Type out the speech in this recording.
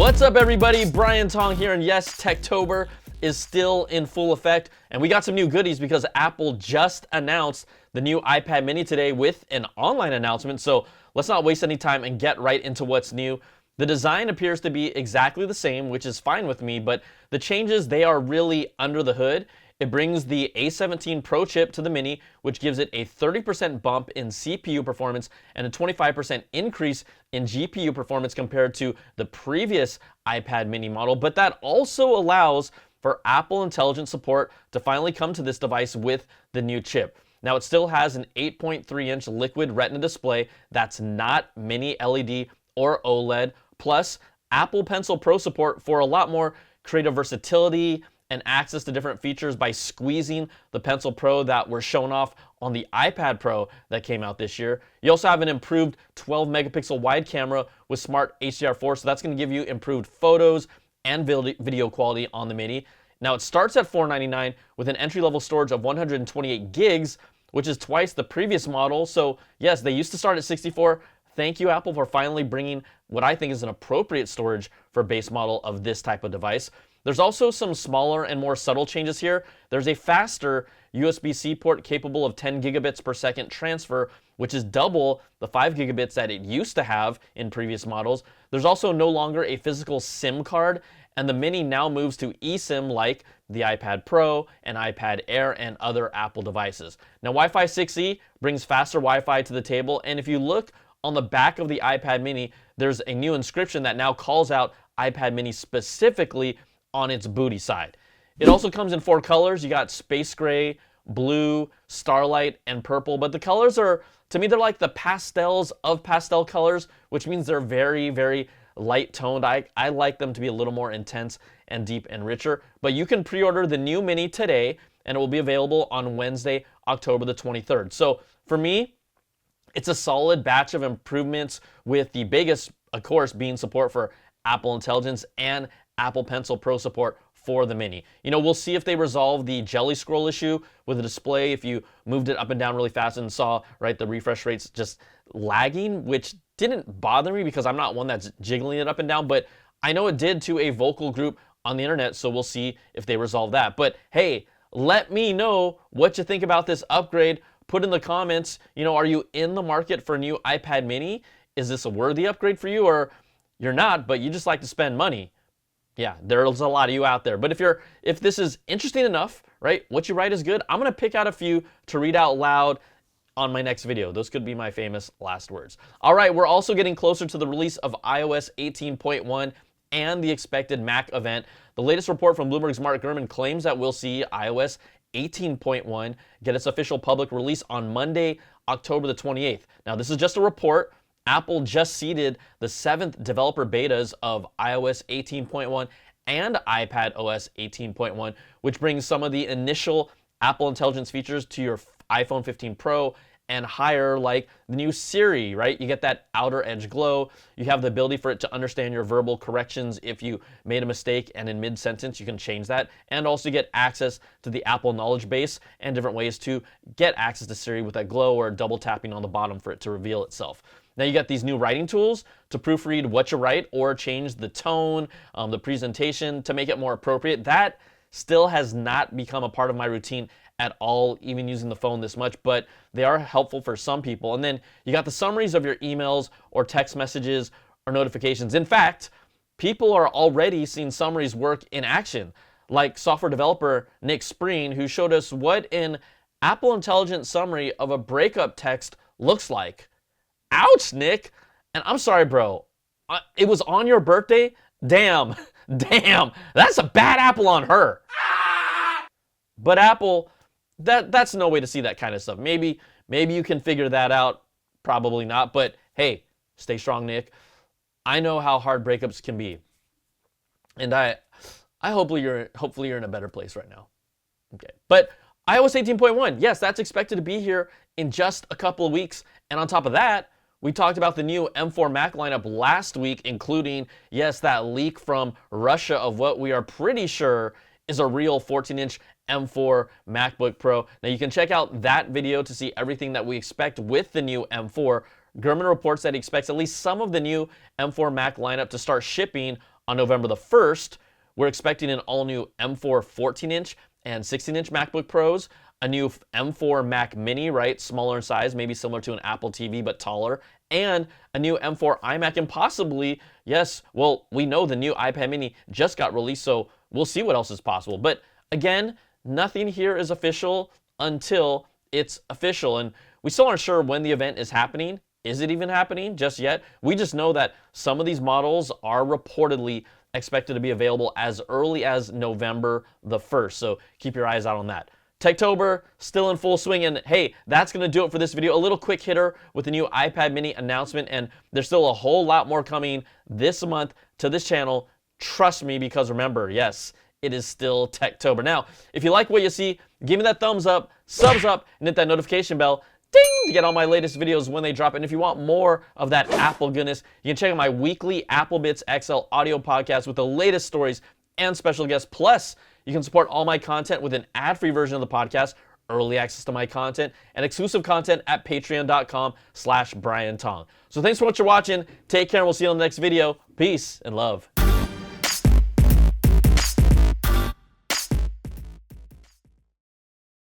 What's up, everybody? Brian Tong here, and yes, Techtober is still in full effect, and we got some new goodies because Apple just announced the new iPad mini today with an online announcement, so let's not waste any time and get right into what's new. The design appears to be exactly the same, which is fine with me, but the changes, they are really under the hood. It brings the A17 Pro chip to the Mini, which gives it a 30% bump in CPU performance and a 25% increase in GPU performance compared to the previous iPad mini model. But that also allows for Apple Intelligence support to finally come to this device with the new chip. Now, it still has an 8.3-inch liquid retina display that's not mini LED or OLED, plus Apple Pencil Pro support for a lot more creative versatility and access to different features by squeezing the Pencil Pro that were shown off on the iPad Pro that came out this year. You also have an improved 12 megapixel wide camera with smart HDR4, so that's going to give you improved photos and video quality on the Mini. Now, it starts at $499 with an entry-level storage of 128 gigs, which is twice the previous model. So yes, they used to start at 64. Thank you, Apple, for finally bringing what I think is an appropriate storage for a base model of this type of device. There's also some smaller and more subtle changes here. There's a faster USB-C port capable of 10 gigabits per second transfer, which is double the 5 gigabits that it used to have in previous models. There's also no longer a physical SIM card, and the Mini now moves to eSIM like the iPad Pro and iPad Air and other Apple devices. Now, Wi-Fi 6E brings faster Wi-Fi to the table, and if you look on the back of the iPad Mini, there's a new inscription that now calls out iPad Mini specifically on its booty side. It also comes in 4 colors. You got space gray, blue, starlight, and purple. But the colors are, to me, they're like the pastels of pastel colors, which means they're very, very light toned. I like them to be a little more intense and deep and richer. But you can pre-order the new Mini today, and it will be available on Wednesday, October the 23rd. So for me, it's a solid batch of improvements, with the biggest, of course, being support for Apple Intelligence and Apple Pencil Pro support for the Mini. You know, we'll see if they resolve the jelly scroll issue with the display if you moved it up and down really fast and saw, right, the refresh rates just lagging, which didn't bother me because I'm not one that's jiggling it up and down, but I know it did to a vocal group on the internet, so we'll see if they resolve that. But hey, let me know what you think about this upgrade. Put in the comments, you know, are you in the market for a new iPad mini? Is this a worthy upgrade for you, or you're not, but you just like to spend money? Yeah, there's a lot of you out there. But if this is interesting enough, right, what you write is good, I'm going to pick out a few to read out loud on my next video. Those could be my famous last words. All right, we're also getting closer to the release of iOS 18.1 and the expected Mac event. The latest report from Bloomberg's Mark Gurman claims that we'll see iOS 18.1 get its official public release on Monday, October the 28th. Now, this is just a report. Apple just seeded the 7th developer betas of iOS 18.1 and iPadOS 18.1, which brings some of the initial Apple Intelligence features to your iPhone 15 Pro and higher, like the new Siri, right? You get that outer edge glow. You have the ability for it to understand your verbal corrections if you made a mistake, and in mid-sentence you can change that. And also get access to the Apple knowledge base and different ways to get access to Siri with that glow or double tapping on the bottom for it to reveal itself. Now you got these new writing tools to proofread what you write or change the tone, the presentation to make it more appropriate. That still has not become a part of my routine at all, even using the phone this much, but they are helpful for some people. And then you got the summaries of your emails or text messages or notifications. In fact, people are already seeing summaries work in action, like software developer Nick Spreen, who showed us what an Apple Intelligence summary of a breakup text looks like. Ouch, Nick. And I'm sorry, bro. It was on your birthday? Damn. Damn. That's a bad apple on her. But Apple, that's no way to see that kind of stuff. Maybe you can figure that out. Probably not. But hey, stay strong, Nick. I know how hard breakups can be. And I hopefully you're in a better place right now. Okay. But iOS 18.1, yes, that's expected to be here in just a couple of weeks. And on top of that, we talked about the new M4 Mac lineup last week, including, yes, that leak from Russia of what we are pretty sure is a real 14-inch M4 MacBook Pro. Now, you can check out that video to see everything that we expect with the new M4. Gurman reports that he expects at least some of the new M4 Mac lineup to start shipping on November the 1st, we're expecting an all-new M4 14-inch and 16-inch MacBook Pros, a new M4 Mac Mini, right, smaller in size, maybe similar to an Apple TV, but taller, and a new M4 iMac, and possibly, yes, well, we know the new iPad Mini just got released, so we'll see what else is possible. But again, nothing here is official until it's official, and we still aren't sure when the event is happening. Is it even happening just yet? We just know that some of these models are reportedly expected to be available as early as November the 1st, so keep your eyes out on that. Techtober still in full swing, and hey, that's going to do it for this video. A little quick hitter with the new iPad mini announcement, and there's still a whole lot more coming this month to this channel. Trust me, because remember, yes, it is still Techtober. Now, if you like what you see, give me that thumbs up, subs up, and hit that notification bell, ding, to get all my latest videos when they drop. And if you want more of that Apple goodness, you can check out my weekly Apple Bits XL audio podcast with the latest stories and special guests. Plus, you can support all my content with an ad-free version of the podcast, early access to my content, and exclusive content at patreon.com/BrianTong. So thanks for what you're watching. Take care, and we'll see you on the next video. Peace and love.